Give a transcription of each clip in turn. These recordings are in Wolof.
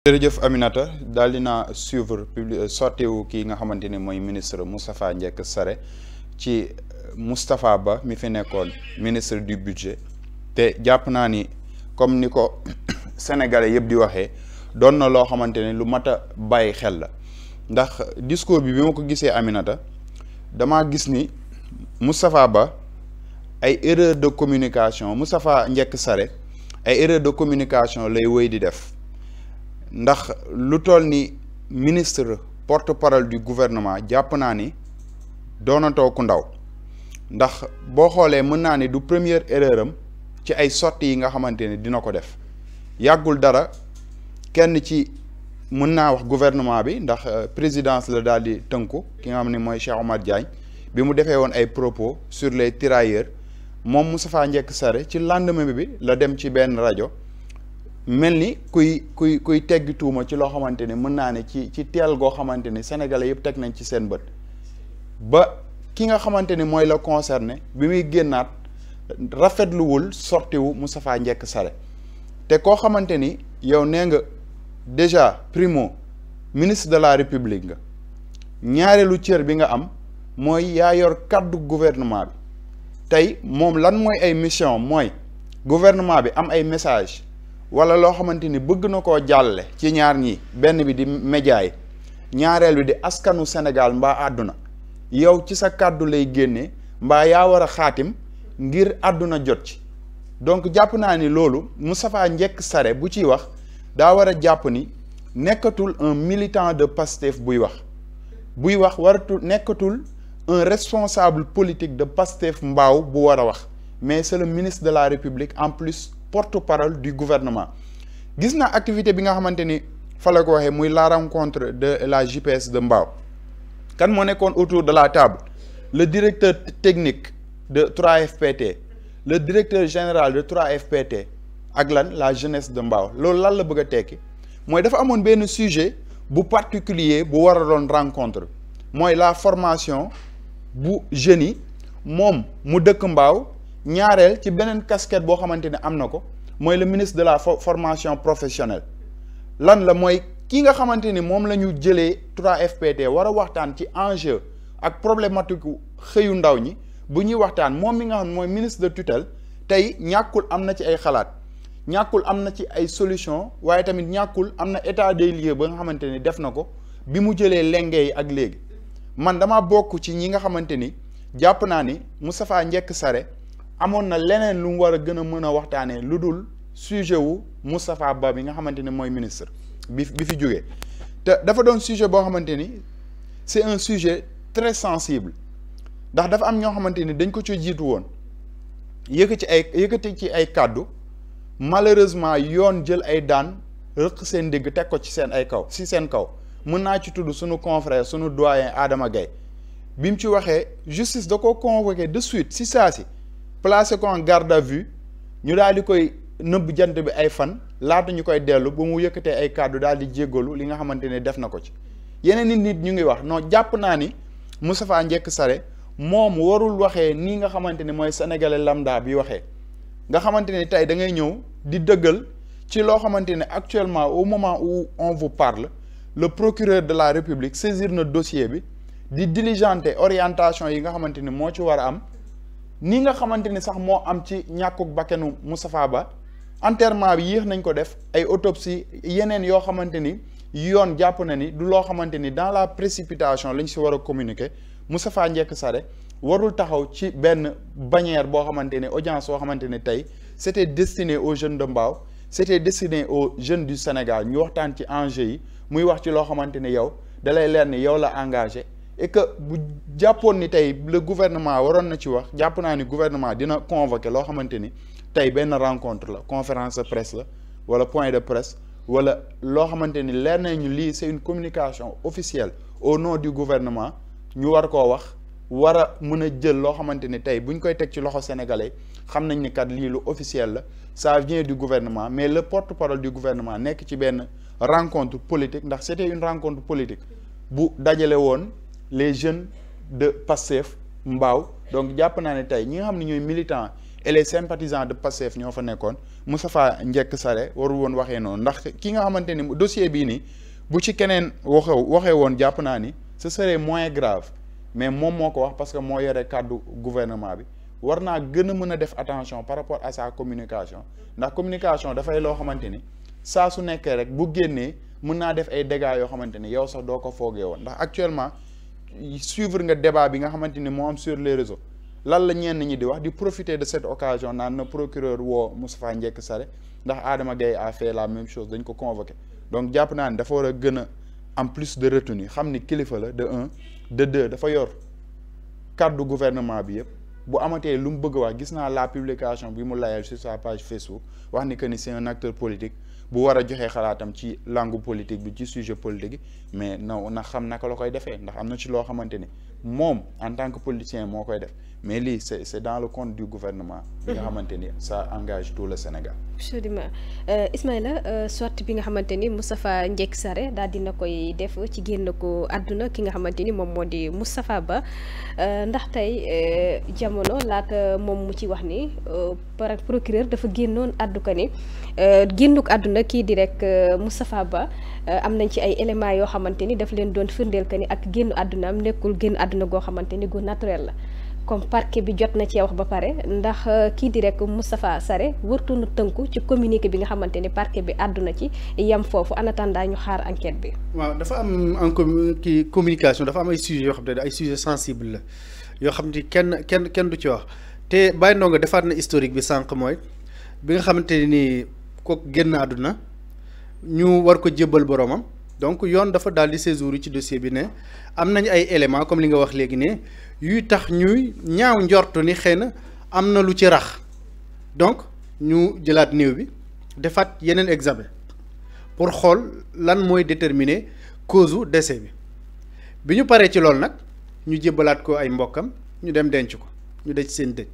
jërëjëf Aminata daal dinaa suivre sortie wu kii nga xamante ni mooy ministre Moustapha Ndiéck Sarré ci Moustapha Ba mi fi nekkoon ministre du budget te jàpp naa ni comme ni ko sénégalais yëpp di waxee doon na loo xamante ni lu mat a bàyyi xel la ndax discours bi ma ko gisee Aminata damaa gis ni Moustapha Ba ay erreur de communication Moustapha Ndiéck Sarré ay erreur de communication lay wéy di def ndax lu toll ni ministre porte-parole du gouvernement jàpp naa ni doonatoo ku ndaw ndax boo xoolee mën naa ni du première erreur am ci ay sorties yi nga xamante ni dina ko def yàggul dara kenn ci mën naa wax gouvernement bi ndax présidence la daal di tënku ki nga xam ne mooy Cheikh Oumar Diagne bi mu defee woon ay propos sur les tirailleurs moom Moustapha Ndiéck Sarré ci lendemain bi la dem ci benn rajo mel ni kuy teggi tuuma ci loo xamante ni mën naa ne ci teel goo xamante ni sénégalais yëpp teg nañ ci seen bët ba ki nga xamante ni mooy la concerné bi muy génnaat rafetluwul sorti wu Moustapha Ndiéck Sarré te koo xamante ni yow nee nga déjà primo ministre de la république nga ñaareelu cër bi nga am mooy yaa yor kàddu gouvernement bi tey moom lan mooy ay mission mooy gouvernement bi am ay message wala loo xamante ni bëgg na koo jàlle ci ñaar ñi benn bi di média yi ñaareel bi di askanu Sénégal mbaa àdduna yow ci sa kàddu lay génnee mbaa yaa war a xaatim ngir àdduna jot ci donc jàpp naa ni loolu Moustapha Ndiéck Sarré bu ciy wax daa war a jàpp ni nekkatul un militant de Pastef buy wax nekkatul un responsable politique de Pastef mbaaw bu war a wax mais c'est le ministre de la République en plus porte-parole du gouvernement gis naa activité bi nga xamante ni fa la ko waxee muy la rencontre de la JPS de Mbao kan moo nekkoon autour de la table le directeur technique de 3FPT le directeur général de 3FPT ak lan la jeunesse de Mbao loolu lan la bëgg a tekki mooy dafa amoon benn sujet bu particulier bu war a doon rencontre mooy la formation bu jeunes yi moom mu dëkk Mbao ñaareel ci beneen casquette boo xamante ne am na ko mooy le ministre de la formation professionnelle lan la mooy ki nga xamante ni moom la ñu jëlee 3FPT war a waxtaan ci enjeu ak problématique xëyu ndaw ñi bu ñuy waxtaan moom mi nga xam mooy ministre de tutelle tey ñàkkul am na ci ay xalaat ñàkkul am na ci ay solution waaye tamit ñàkkul am na état des lieux ba nga xamante ni def na ko bi mu jëlee lenge yi ak léegi man dama bokk ci ñi nga xamante ni jàpp naa ni Moustapha Ndiéck Sarré amoon na leneen lu mu war a gën a mën a waxtaanee lu dul sujet wu Moustapha Ba bi nga xamante ni mooy ministre bi fi jógee te dafa doon sujet boo xamante ni c'est un sujet très sensible ndax dafa am ñoo xamante ni dañ ko ci jiitu woon yëkkati ci ay kàddu malheureusement yoon jël ay daan rëq seen dégg teg ko ci seen ay kaw si seen kaw mën naa ci tudd sunu confrère sunu doyen Adama Gaye bi mu ci waxee justice da ko convoqué de suite si saa si placé ko en garde à vue ñu daal di koy nëbb jant bi ay fan laata ñu koy dellu ba mu yëkkatee ay kàddu daal di jéggalu li nga xamante ne def na ko ci yeneen nit ñu ngi wax non jàpp naa ni Moustapha Ndiéck Sarré moom warul waxee nii nga xamante ne mooy sénégalais lambda bi waxee nga xamante ne tey da ngay ñëw di dëggal ci loo xamante ne actuellement au moment où on vous parle le procureur de la République saisir na dossier bi di diligenter orientation yi nga xamante ni moo ci war a am ni nga xamante ni sax moo am ci ñàkkuk bakkenu Moustapha Ba enterrement bi yéex nañ ko def ay autopsie yeneen yoo xamante ni yoon jàpp na ni du loo xamante ni dans la précipitation lañ si war a communiquer Moustapha Ndiéck Sarré warul taxaw ci benn bannière boo xamante ni audience boo xamante ni tey c'était destiné aux jeunes de Mbao c'était destiné aux jeunes du Sénégal ñu waxtaan ci enjeu yi muy wax ci loo xamante ni yow dalay leer ni yow la engagé et que bu jàppoon ni tey le gouvernement waroon na ci wax jàpp naa ni gouvernement dina convoquer loo xamante ni tey benn rencontre la conférence de presse la wala point de presse wala loo xamante ni leer nañu lii c'est une communication officielle au nom du gouvernement ñu war koo wax war a mën a jël loo xamante ni tey buñ koy teg ci loxo sénégalais xam nañ ni kat lii lu officiel la ça vient du gouvernement mais le porte-parole du gouvernement nekk ci benn rencontre politique ndax c'était une rencontre politique bu dajale woon les jeunes de Pastef Mbao donc jàpp naa ne tey ñi nga xam ne ñooy militants et les sympathisants de Pastef ñoo fa nekkoon Moustapha Njek Sare warul woon waxee noonu ndax ki nga xamante ni dossier bii nii bu ci keneen waxee woon jàpp naa ni ce serait moins grave mais moom moo ko wax parce que moo yore kàddu gouvernement bi war naa gën a mën a def attention par rapport à sa communication ndax communication dafay loo xamante ni saa su nekkee rek bu génnee mën naa def ay dégâts yoo xamante ni yow sax doo ko foogee woon ndax actuellement suivre nga débat bi nga xamante ni moo am sur les réseaux lan la ñenn ñi di wax di profiter de cette occasion naan na procureur woo Moustapha Njek Sare ndax Adama Gaye a fait la même chose dañ ko convoqué donc jàpp naa ni dafa war a gën a am plus de retenue xam ni kilifa la de un de deux dafa yor kàddu gouvernement bi yëpp bu amatee lu mu bëgg a wax gis naa la publication bi mu layal sur sa page Facebook wax ni que ni c'est un acteur politique bu war a joxe xalaatam ci langue politique bi ci sujet politique yi mais na xam naka la koy defee ndax am na ci loo xamante ni moom en tant que politicien moo koy def mais lii c'est dans le compte du gouvernement bi nga xamante ni ça engage tout le Sénégal. absolument Ismaïla sortie bi nga xamante ni Moustapha Njek Sare daal dina koy def ci génn ko àdduna ki nga xamante ni moom moo di Moustapha Ba ndax tey jamono laata moom mu ci wax ni par procureur dafa génnoon àddu ko ni génnuk àdduna kii di rek Moustapha Ba am nañ ci ay éléments yoo xamante ni daf leen doon firndeel que ni ak génn àdduna am nekkul génn àdduna goo xamante ni gu naturel la. comme parquet bi jot na cee wax ba pare ndax kii di rek Moustapha Sare wartuñu tënku ci communiqué bi nga xamante ni parquet bi àdduna ci yem foofu en attendant ñu xaar enquête bi. waaw dafa am kii communication dafa am ay sujets yoo xam ne ay sujets sensibles la yoo xam ne kenn du ci wax te Baye Ndongo defaat na historique bi sànq mooy bi nga xamante ni kooku génn àdduna ñu war ko jébbal boromam donc yoon dafa daal di séjour ci dossier bi ne am nañ ay éléments comme li nga wax léegi ne. yuy tax ñuy ñaaw njortu ni xëy na am na lu ci rax donc ñu jëlaat néew bi defaat yeneen examen pour xool lan mooy déterminer cause u décès bi ñu paree ci loolu nag ñu jébbalaat ko ay mbokkam ñu dem denc ko ñu denc seen dëj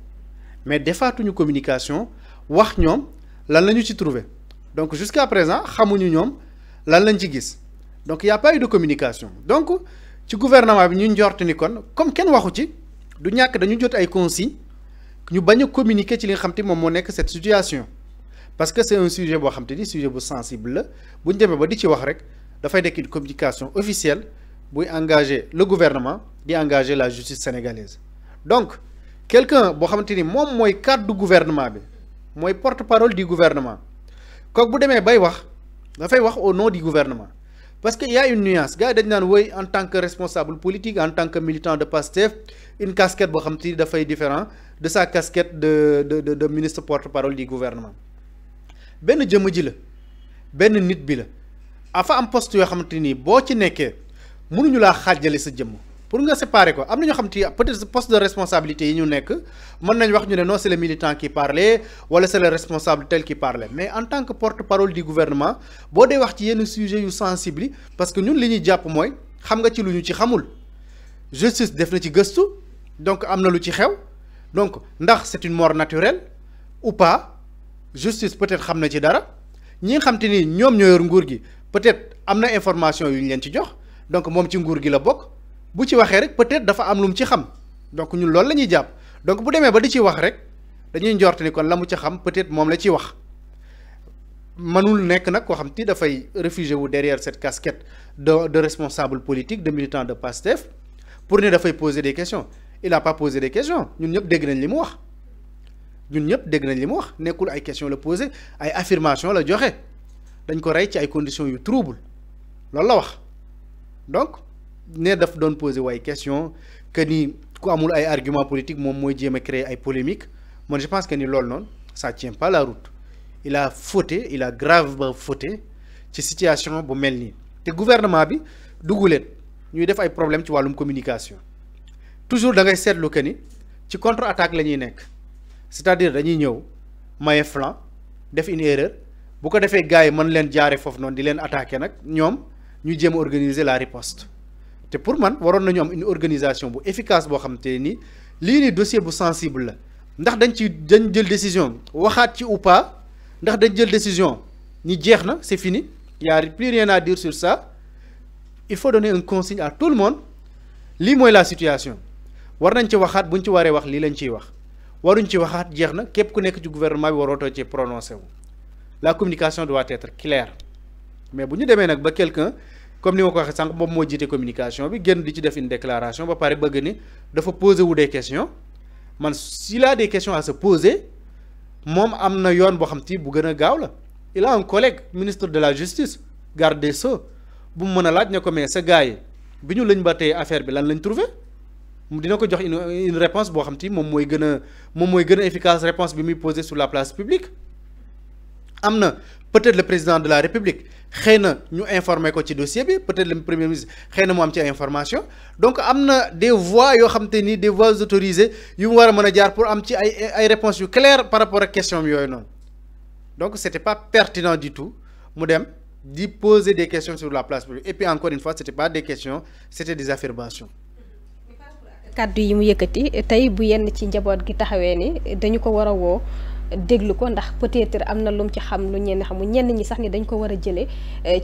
mais defaatuñu communication wax ñoom lan la ñu ci trouvé donc jusqu'à présent xamuñu ñoom lan lañ ci gis donc y a pas eu de communication donc ci gouvernement bi ñu njort ni kon comme kenn waxu ci du ñàkk dañu jot ay consignes ñu bañ a communiquer ci li nga xam te moom moo nekk cette situation parce que c'est un sujet boo xam te ni sujet bu sensible la bu ñu demee ba di ci wax rek dafay nekk une communication officielle buy engager le gouvernement di engager la justice sénégalaise donc quelqu'un boo xamante ni moom mooy kàddu gouvernement bi mooy porte-parole du gouvernement kooku bu demee bay wax dafay wax au nom du gouvernement. Parce qu'il y a une nuance gars yi dañ naan woy en tant que responsable politique en tant que militant de Pastef une casquette boo xam te ni dafay différent de sa casquette de ministre porte-parole du gouvernement benn jëmm ji la benn nit bi la afa am poste yoo xamante ni boo ci nekkee mënuñu laa xaajale sa jëmm pour nga séparer ko am na ñoo xam te peut-être poste de responsabilité yi ñu nekk mën nañ wax ñu ne non c'est le militant qui parlait wala c'est le responsable tel qui parlait mais en tant que porte-parole du gouvernement boo dee wax ci yenn sujets yu sensibles yi parce que ñun li ñuy jàpp mooy xam nga ci lu ñu ci xamul justice def na ci gëstu donc am na lu ci xew donc ndax c'est une mort naturelle ou pas justice peut-être xam na ci dara ñi nga xam te ni ñoom ñoo yor nguur gi peut-être am na information yu ñu leen ci jox donc moom ci nguur gi la bokk bu ci waxee rek peut-être dafa am lu mu ci xam donc ñun loolu la ñuy jàpp donc bu demee ba di ci wax rek dañuy njort ni kon la mu ci xam peut-être moom la ciy wax mënul nekk nag koo xam te dafay réfugié wu derrière cette casquette de responsable politique de militant de Pastef pour ne dafay poser des questions il a pas posé des questions ñun ñëpp dégg nañ li mu wax nekkul ay questions la poser ay affirmations la joxe dañ ko rey ci ay conditions yu troubles loolu la wax donc ne daf doon poser waaye question que ni ku amul ay arguments politiques moom mooy jéem a créer ay polémiques man je pense que ni loolu noonu ça tient pas la route il a gravement fauté ci situation bu mel nii te gouvernement bi dugguleen ñuy def ay problèmes ci wàllum communication toujours da ngay seetlu que ni ci contre-attaque la ñuy nekk c'est-à-dire dañuy ñëw maye flanc def une erreur bu ko defee gars yi mën leen jaare foofu noonu di leen attaquer nag ñoom ñu jéem a organiser la riposte te pour man waroon nañu am une organisation bu efficace boo xam te ni lii ni dossier bu sensible la ndax dañ jël décision waxaat ci ou pas ndax dañ jël décision ni jeex na c'est fini y a plus rien à dire sur ça il faut donner un consigne à tout le monde lii mooy la situation war nañ ci waxaat buñ ci waree wax lii lañ ciy wax waruñ ci waxaat jeex na képp ku nekk ci gouvernement bi warootoo ci prononcé wu la communication doit être claire mais bu ñu demee nag ba quelqu'un comme ni ma ko waxee sànq moom moo jiite communication bi génn di ci def une déclaration ba pare bëgg ni dafa poser wu des questions man s'il a des questions à se poser moom am na yoon boo xam te bu gën a gaaw la il a un collègue ministre de la justice garde des sceaux bu mu mën a laaj ne ko mais sa gars yi bi ñu lañ ba tey affaire bi lan lañ trouvé mu dina ko jox une réponse boo xam te moom mooy gën a efficace réponse bi muy posé sur la place publique am na peut-être le président de la république xëy na ñu informer ko ci dossier bi peut-être le premier ministre xëy na mu am ci information donc am na des voies yoo xam te ni des voies autorisées yu mu war a mën a jaar pour am ci ay réponses yu claires par rapport ak question bi yooyu noonu donc c'était pas pertinent du tout mu dem di poser des questions sur la place publique et puis encore une fois c'était pas des questions c'était des affirmations. kàddu yi mu yëkkati tey bu yenn ci njaboot gi taxawee ni dañu ko war a woo déglu ko ndax peut-être am na lu mu ci xam lu ñenn xamul ñenn ñi sax ni dañ ko war a jëlee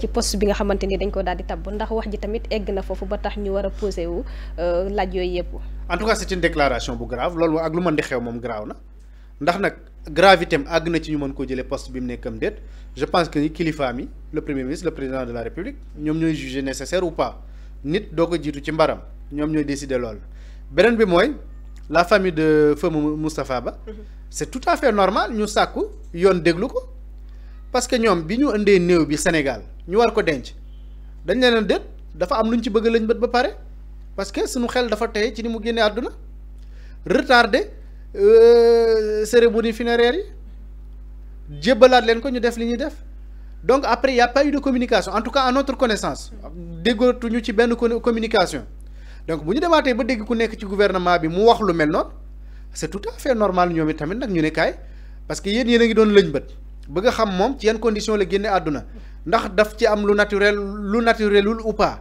ci poste bi nga xamante ni dañ ko daal di tabb ndax wax ji tamit egg na foofu ba tax ñu war a posé wu laaj yooyu yëpp. en tout cas c'est une déclaration bu grave loolu ak lu mën di xew moom grave na ndax nag gravité am àgg na ci ñu mën koo jëlee poste bi mu nekkam déet je pense que ni kilifa mi le premier ministre le président de la république ñoom ñooy juger nécessaire ou pas nit doo ko jiitu ci mbaram ñoom ñooy décider loolu beneen bi mooy la famille de feu Moustapha Ba. c'est tout à fait normal ñu sàkku yoon déglu ko parce que ñoom bi ñu indee néew bi Sénégal ñu war ko denc dañ leen déet dafa am lu ñu ci bëgg lañ bët ba pare parce que suñu xel dafa tey ci ni mu génnee àdduna retardé cérémonie funéraire yi jébbalaat leen ko ñu def li ñuy def donc après il y a pas eu de communication en tout cas à notre connaissance déggootuñu ci benn communication donc bu ñu demaatee ba dégg ku nekk ci gouvernement bi mu wax lu mel noonu c'est tout à fait normal ñoom it tamit nag ñu ne kaay parce que yéen a ngi doon lëñ bët bëgg a xam moom ci yan condition la génne àdduna ndax daf ci am lu naturelul ou pas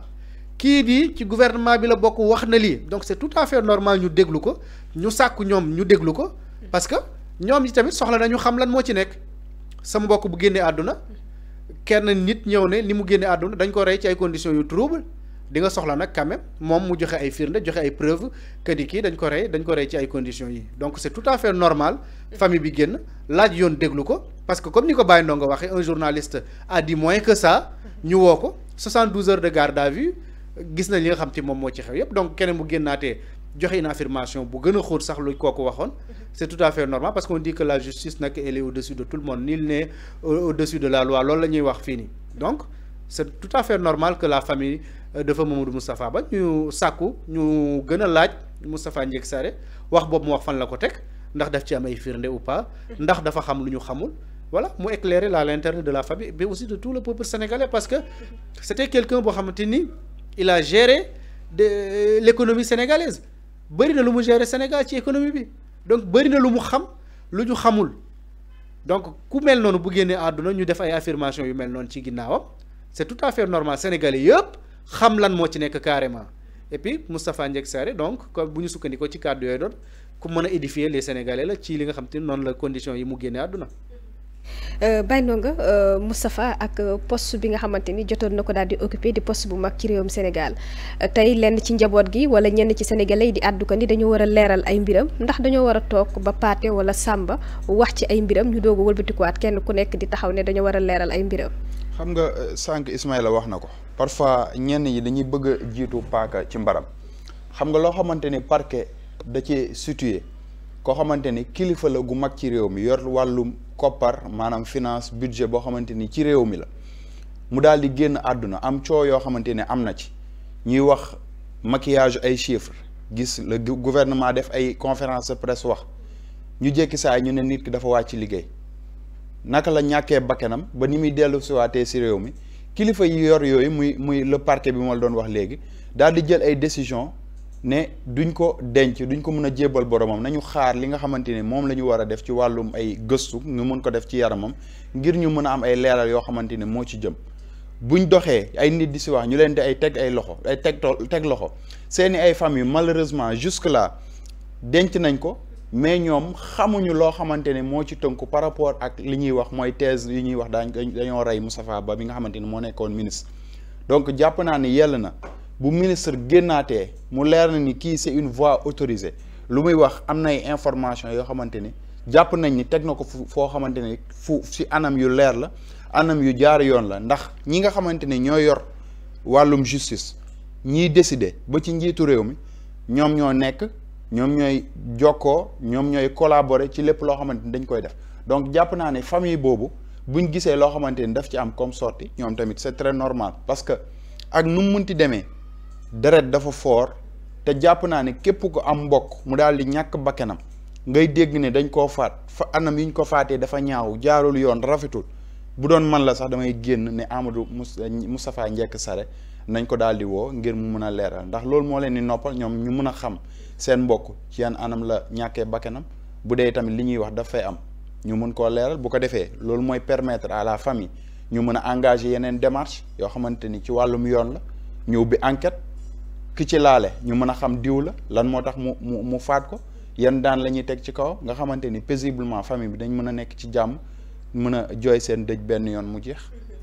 kii di ci gouvernement bi la bokk wax na lii donc c'est tout à fait normal ñu déglu ko ñu sàkku ñoom ñu déglu ko parce que ñoom yi tamit soxla nañu xam lan moo ci nekk sama mbokk bu génnee àdduna kenn nit ñëw ne ni mu génne àdduna dañ ko rey ci ay conditions yu trouble di nga soxla nag quand même moom mu joxe ay firnde joxe ay preuves que ni kii dañ ko rey ci ay conditions yi donc c'est tout à fait normal famille bi génn laaj yoon déglu ko parce que comme ni ko Baye Ndongo waxee un journaliste a dit moins que ça ñu woo ko 72 heures de garde à vue gis nañ li nga xam te moom moo ci xew yépp donc keneen mu génnaatee joxe une affirmation bu gën a xóot sax lu kooku waxoon c'est tout à fait normal parce qu'on dit que la justice nag elle est au-dessus de tout le monde nul n'est au-dessus de la loi loolu la ñuy wax fii nii donc c'est tout à fait normal que la famille dafa Mamadou Moustapha Ba ñu sàkku ñu gën a laaj Moustapha Ndiéck Sarré wax boobu mu wax fan la ko teg ndax daf ci am ay firnde ou pas ndax dafa xam lu ñu xamul voilà mu éclairer à l'intérieur de la famille mais aussi de tout le peuple sénégalais parce que c'était quelqu'un boo xamante ni il a géré l'économie sénégalaise bëri na lu mu gérer Sénégal ci économie bi donc bëri na lu mu xam lu ñu xamul donc ku mel noonu bu génnee àdduna ñu def ay affirmations yu mel noonu ci ginnaawam c'est tout à fait normal sénégalais yëpp xam lan moo ci nekk carrément et puis Moustapha Ndiéck Sarré donc comme bu ñu sukkandikoo ci kàddu yooyu doon ku mën a édifier les sénégalais la ci li nga xam te noonu la conditions yi mu génne àdduna. Baye Ndongo Moustapha ak poste bi nga xamante ni jotoon na ko daal di occuper di poste bu mag ci réewum Sénégal tey lenn ci njaboot gi wala ñenn ci sénégalais yi di àddu ko ni dañoo war a leeral ay mbiram ndax dañoo war a toog ba Paate wala Samba wax ci ay mbiram ñu doog a wëlbatikuwaat kenn ku nekk di taxaw ne dañoo war a leeral ay mbiram. xam nga sànq Ismaïla wax na ko parfois ñenn ñi dañuy bëgg a jiitu paaka ci mbaram xam nga loo xamante ni parquet da ci situé koo xamante ni kilifa la gu mag ci réew mi yor wàllum koppar maanaam finance budget boo xamante ni ci réew mi la mu daal di génn àdduna am coow yoo xamante ne am na ci ñuy wax maquillage ay chiffres gis le gouvernement def ay conférence de presse wax ñu jékki saa ñu ne nit ki dafa wàcc liggéey naka la ñàkkee bakkanam ba ni muy dellu siwaatee si réew mi kilifa yi yor yooyu muy le parquet bi ma la doon wax léegi daal di jël ay décision ne duñ ko denc duñ ko mën a jébbal boromam nañu xaar li nga xamante ni moom la ñu war a def ci wàllum ay gëstu ñu mën ko def ci yaramam ngir ñu mën a am ay leeral yoo xamante ni moo ci jëm buñ doxee ay nit di si wax ñu leen di ay teg ay loxo ay teg loxo seeni ay famille malheureusement jusque là denc nañ ko mais ñoom xamuñu loo xamante ne moo ci tënku par rapport ak li ñuy wax mooy thèse yi ñuy wax dañoo rey Moustapha Ba bi nga xamante ni moo nekkoon ministre donc jàpp naa ni yell na bu ministre génnaatee mu leer na ni kii c'est une voie autorisée lu muy wax am nay information yoo xamante ni jàpp nañ ni teg na ko foo xamante ni si anam yu leer la anam yu jaar yoon la ndax ñi nga xamante ni ñoo yor wàllum justice ñiy décider ba ci njiitu réew mi ñoom ñoo nekk ñoom ñooy jokkoo ñoom ñooy collaborer ci lépp loo xamante ni dañ koy def donc jàpp naa ne famille boobu buñ gisee loo xamante ni daf ci am comme sortie ñoom tamit c'est très normal parce que ak nu mu munti demee deret dafa fort te jàpp naa ne képp ko am mbokk mu daal di ñàkk bakkanam ngay dégg ne dañ koo faat fa anam yi ñu ko faatee dafa ñaaw jaarul yoon rafetul bu doon man la sax damay génn ne Amadou Moustapha Njek Sare nañ ko daal di woo ngir mu mën a leeral ndax loolu moo leen di noppal ñoom ñu mën a xam seen mbokk ci yan anam la ñàkkee bakkanam bu dee tamit li ñuy wax daf fay am ñu mën koo leeral bu ko defee loolu mooy permettre à la famille ñu mën a engager yeneen démarche yoo xamante ni ci wàllum yoon la ñu ubbi enquête ki ci laale ñu mën a xam diw la lan moo tax mu faat ko yan daan la ñuy teg ci kaw nga xamante ni paisiblement famille bi dañ mën a nekk ci jàmm mën a jooy seen dëj benn yoon mu jeex